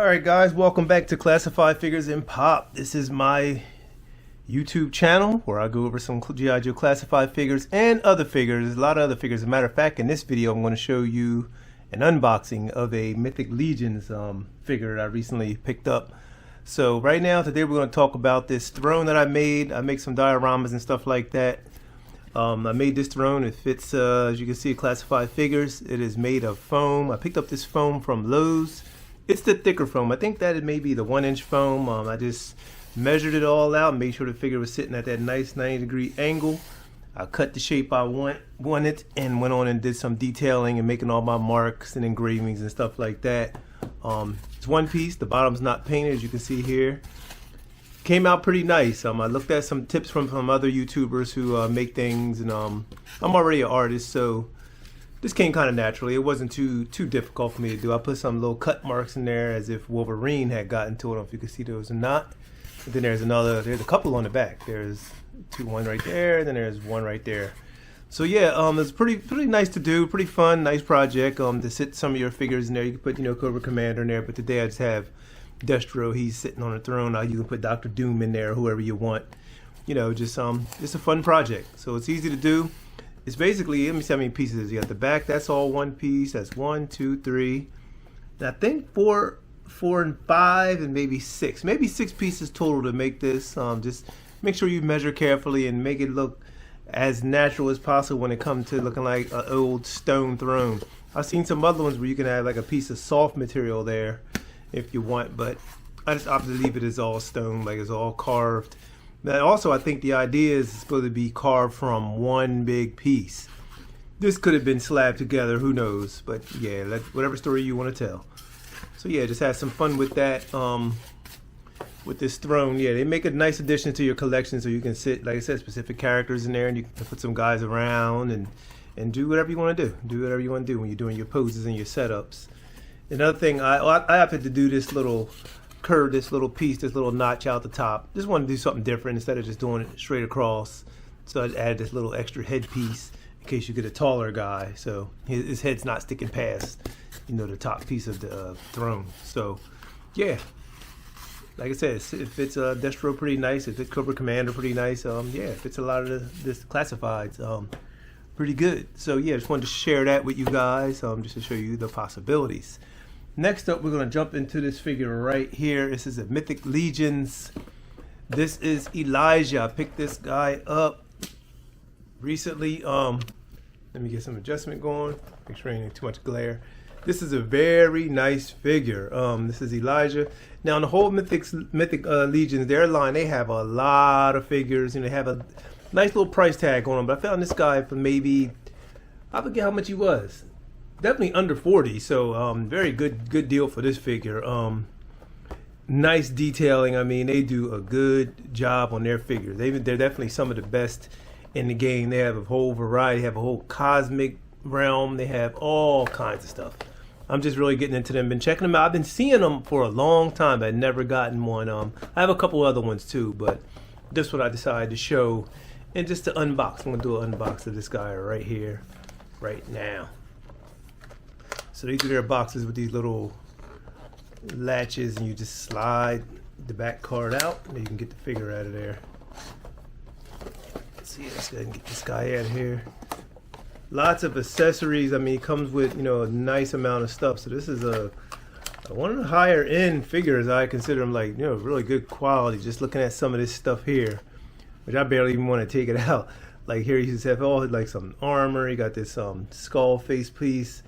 Alright guys, welcome back to Classified Figures in Pop. This is my YouTube channel where I go over some G.I. Joe classified figures and other figures, a lot of other figures. As a matter of fact, in this video I'm going to show you an unboxing of a Mythic Legions figure that I recently picked up. So right now, today we're going to talk about this throne that I made. I make some dioramas and stuff like that. I made this throne. It fits, as you can see, classified figures. It is made of foam. I picked up this foam from Lowe's. It's the thicker foam. I think that it may be the 1-inch foam. I just measured it all out and made sure the figure was sitting at that nice 90-degree angle. I cut the shape I wanted and went on and did some detailing and making all my marks and engravings and stuff like that. It's one piece. The bottom's not painted, as you can see here. Came out pretty nice. I looked at some tips from other YouTubers who make things, and I'm already an artist, so this came kind of naturally. It wasn't too difficult for me to do. I put some little cut marks in there as if Wolverine had gotten to it. I don't know if you can see those or not. And then there's a couple on the back. There's one right there, and then there's one right there. So yeah, it's pretty nice to do, pretty fun, nice project. To sit some of your figures in there. You can put Cobra Commander in there, but today I just have Destro. He's sitting on a throne. You can put Dr. Doom in there, whoever you want. Just a fun project. So it's easy to do. It's basically, let me see how many pieces. You got the back, that's all one piece. That's 1, 2, 3. And I think 4 and 5 and maybe 6. Maybe 6 pieces total to make this. Just make sure you measure carefully and make it look as natural as possible when it comes to looking like an old stone throne. I've seen some other ones where you can have like a piece of soft material there if you want, but I just opted to leave it as all stone, like it's all carved. But also, I think the idea is it's supposed to be carved from one big piece. This could have been slabbed together, who knows? But yeah, whatever story you want to tell. So yeah, just have some fun with that. With this throne, yeah, they make a nice addition to your collection, so you can sit, like I said, specific characters in there, and you can put some guys around and do whatever you want to do. Do whatever you want to do when you're doing your poses and your setups. Another thing, I opted to do this little curve, this little piece, this little notch out the top. Just want to do something different instead of just doing it straight across. So I added this little extra headpiece in case you get a taller guy, so his head's not sticking past, the top piece of the throne. So yeah, like I said, it fits Destro pretty nice. It fits Cobra Commander pretty nice. Yeah, it fits a lot of this classifieds pretty good. So yeah, just wanted to share that with you guys, just to show you the possibilities. Next up, we're going to jump into this figure right here. This is a Mythic Legions. This is Elijah. I picked this guy up recently. Let me get some adjustment going. Make sure ain't too much glare. This is a very nice figure. This is Elijah. Now, in the whole Mythic Legions, their line, they have a lot of figures, and they have a nice little price tag on them. But I found this guy for maybe, I forget how much he was. Definitely under 40, so very good deal for this figure. Nice detailing. I mean, they do a good job on their figures. They're definitely some of the best in the game. They have a whole variety. They have a whole cosmic realm. They have all kinds of stuff. I'm just really getting into them. Been checking them out. I've been seeing them for a long time, but I've never gotten one. I have a couple other ones too, but this one I decided to show and just to unbox. I'm gonna do an unbox of this guy right here, right now. So these are their boxes with these little latches, and you just slide the back card out, and you can get the figure out of there. Let's see, let's go ahead and get this guy out of here. Lots of accessories. I mean, it comes with, a nice amount of stuff. So this is one of the higher end figures. I consider them like, really good quality. Just looking at some of this stuff here, which I barely even want to take it out. Like here, you just have all like some armor. You got this skull face piece.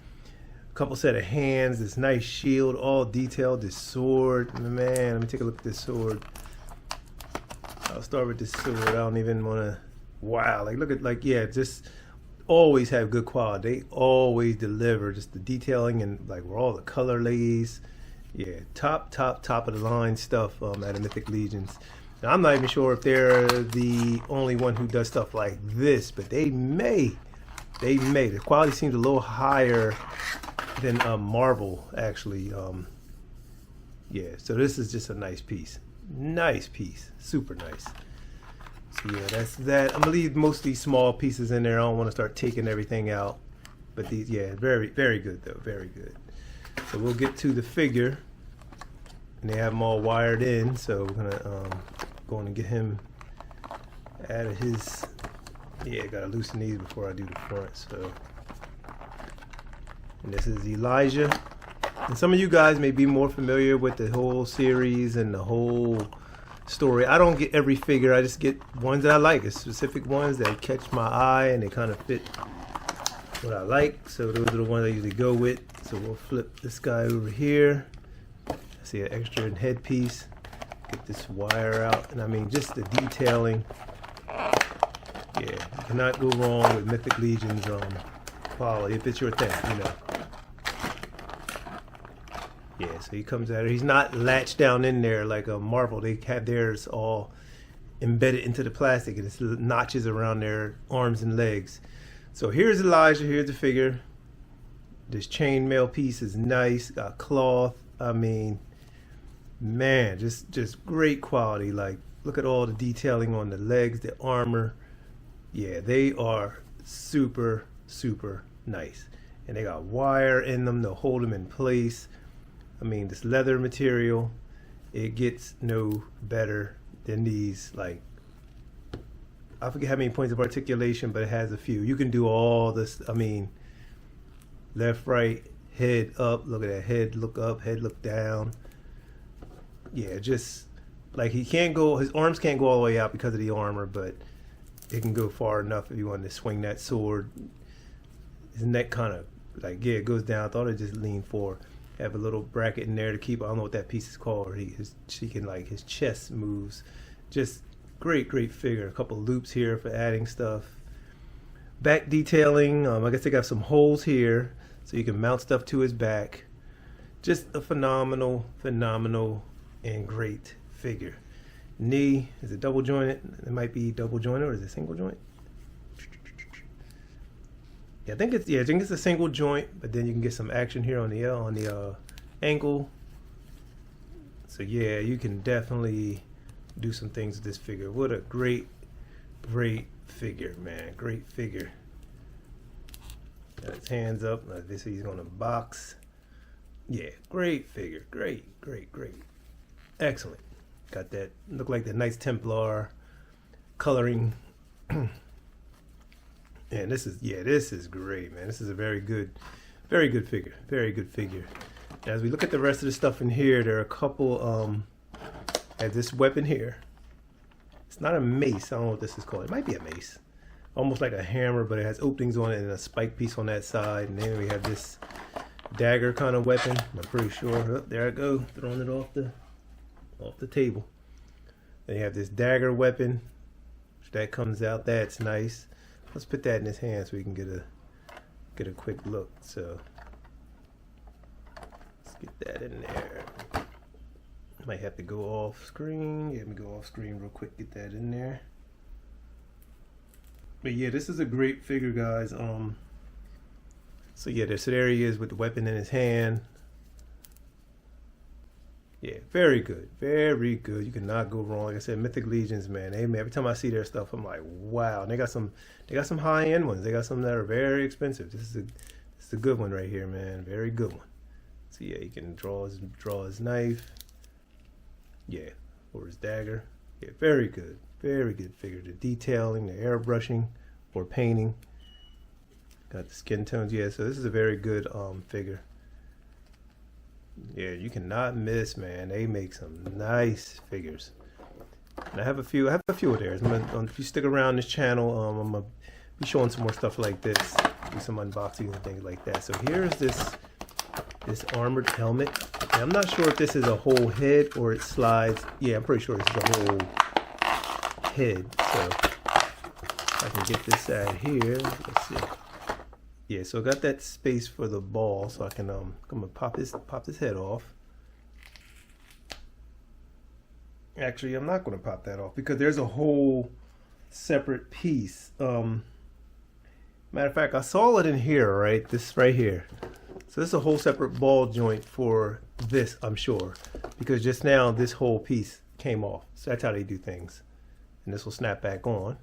Couple set of hands, this nice shield, all detailed. This sword, man, let me take a look at this sword. I'll start with this sword. I don't even want to, wow, like look at, yeah, just always have good quality. They always deliver, just the detailing and like where all the color lays. Yeah, top of the line stuff at the Mythic Legions. Now, I'm not even sure if they're the only one who does stuff like this, but they may. The quality seems a little higher than Marvel, actually. Yeah, so this is just a nice piece. Nice piece. Super nice. So yeah, that's that. I'm going to leave most of these small pieces in there. I don't want to start taking everything out. But these, yeah, very good though. Very good. So we'll get to the figure. and they have them all wired in. So we're gonna go on and get him out of his. Yeah, gotta loosen these before I do the front. So, and this is Elijah. And some of you guys may be more familiar with the whole series and the whole story. I don't get every figure. I just get ones that I like. It's specific ones that catch my eye and they kind of fit what I like. So those are the ones I usually go with. So we'll flip this guy over here. I see an extra headpiece. Get this wire out. And I mean, just the detailing. Yeah, you cannot go wrong with Mythic Legions quality if it's your thing, you know. Yeah, so he comes out. He's not latched down in there like a Marvel. They have theirs all embedded into the plastic, and it's notches around their arms and legs. So here's Elijah. Here's the figure. This chainmail piece is nice. Got cloth. I mean, man, just great quality. Like, look at all the detailing on the legs, the armor. Yeah, they are super, super nice. And they got wire in them to hold them in place. I mean, this leather material, it gets no better than these. Like, I forget how many points of articulation, but it has a few. You can do all this. I mean, left, right, head up. Look at that. Head look up, head look down. Yeah, just like he can't go, his arms can't go all the way out because of the armor, but it can go far enough if you want to swing that sword. His neck kind of, like, yeah, it goes down. I thought it just leaned forward. Have a little bracket in there to keep, I don't know what that piece is called, or she can, like, his chest moves. Just great figure. A couple loops here for adding stuff. Back detailing, I guess they got some holes here so you can mount stuff to his back. Just a phenomenal and great figure. Knee, is it double jointed? It might be double jointed, or is it single joint? Yeah, I think it's a single joint, but then you can get some action here on the ankle. So yeah, you can definitely do some things with this figure. What a great figure, man. Great figure. Got his hands up. This he's on a box. Yeah, great figure. Great. Excellent. Got that, look like the Knights Templar coloring. And this is great, man. This is a very good figure. Very good figure. As we look at the rest of the stuff in here, there are a couple, have this weapon here. It's not a mace. I don't know what this is called. It might be a mace. Almost like a hammer, but it has openings on it and a spike piece on that side. And then we have this dagger kind of weapon. I'm pretty sure. Oh, there I go, throwing it off the table. Then you have this dagger weapon. That comes out. That's nice. Let's put that in his hand so we can get a quick look. So let's get that in there. Might have to go off screen. Let me go off screen real quick. Get that in there. But yeah, this is a great figure, guys. So yeah, so there he is with the weapon in his hand. Yeah, very good. You cannot go wrong. Like I said, Mythic Legions, man. Every time I see their stuff, I'm like, wow. And they got some high-end ones. They got some that are very expensive. This is a good one right here, man. Very good one. So yeah, you can draw his knife. Yeah, or his dagger. Yeah, very good figure. The detailing, the airbrushing or painting. Got the skin tones. Yeah, so this is a very good figure. Yeah, you cannot miss, man. They make some nice figures. And I have a few of theirs. If you stick around this channel, I'm gonna be showing some more stuff like this, do some unboxings and things like that. So here's this armored helmet. And I'm not sure if this is a whole head or it slides. Yeah, I'm pretty sure this is a whole head. So I can get this out here. Let's see. Yeah, so I got that space for the ball, so I can I'm gonna pop this head off. Actually, I'm not gonna pop that off because there's a whole separate piece. Matter of fact, I saw it in here, right? This right here. So this is a whole separate ball joint for this, I'm sure, because just now this whole piece came off. So that's how they do things, and this will snap back on.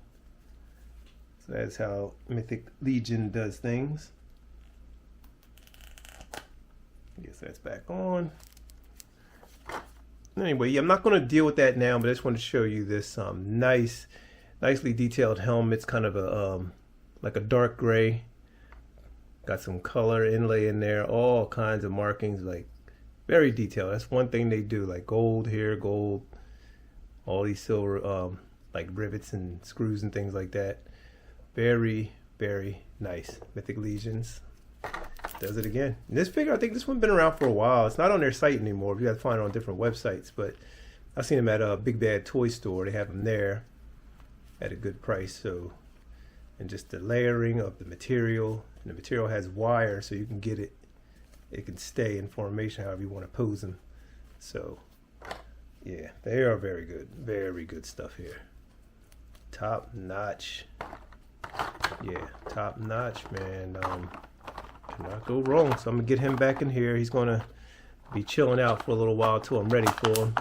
That's how Mythic Legion does things. I guess that's back on. anyway, yeah, I'm not going to deal with that now, but I just want to show you this nicely detailed helmet. It's kind of a like a dark gray. Got some color inlay in there, all kinds of markings, like very detailed. That's one thing they do, like gold here, gold, all these silver, like rivets and screws and things like that. Very, very nice. Mythic Legions does it again. And this figure, I think this one's been around for a while. It's not on their site anymore. You got to find it on different websites, but I've seen them at a Big Bad Toy Store. They have them there at a good price. So, and just the layering of the material, and the material has wire, so you can get it. It can stay in formation however you want to pose them. So, yeah, they are very good stuff here. Top notch. Yeah, top notch, man. Cannot go wrong. So I'm gonna get him back in here. He's gonna be chilling out for a little while till I'm ready for him,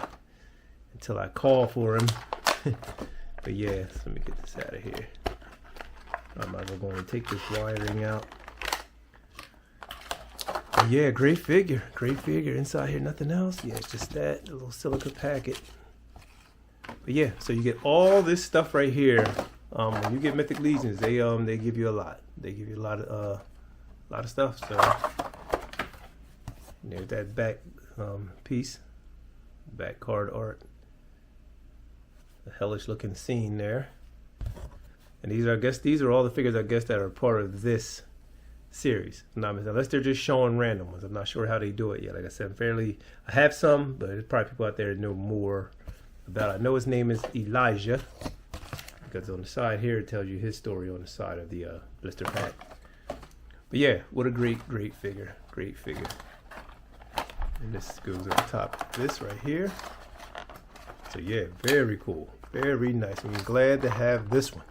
until I call for him. But yeah, so let me get this out of here. I might as well go and take this wiring out. But yeah, great figure, inside here, nothing else. Yeah, it's just that, a little silica packet. But yeah, so you get all this stuff right here. When you get Mythic Legions, they give you a lot. They give you a lot of stuff. So there's that back piece, back card art, the hellish looking scene there. And these are, I guess, these are all the figures, I guess, that are part of this series. Unless they're just showing random ones. I'm not sure how they do it yet. Like I said, I have some, but there's probably people out there that know more about it. I know his name is Elijah, because on the side here it tells you his story on the side of the blister pack. But yeah, what a great figure. And this goes on top of this right here. So yeah, very cool. Very nice. I'm glad to have this one.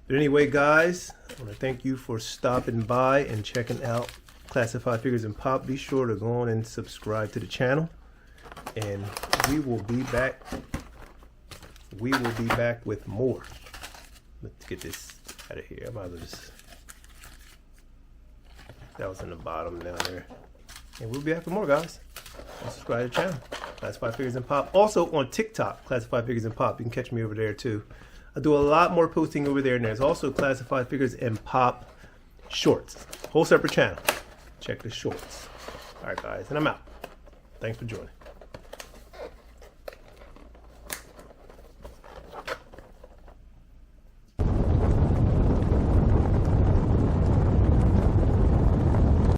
But anyway, guys, I want to thank you for stopping by and checking out Classified Figures in Pop. Be sure to go on and subscribe to the channel. And we will be back. With more. Let's get this out of here. I might as well just, that was in the bottom down there. And we'll be back with more, guys. Subscribe to the channel, Classified Figures in Pop. Also on TikTok, Classified Figures in Pop. You can catch me over there too. I do a lot more posting over there, and there's also Classified Figures in Pop shorts. Whole separate channel. Check the shorts. All right, guys, and I'm out. Thanks for joining.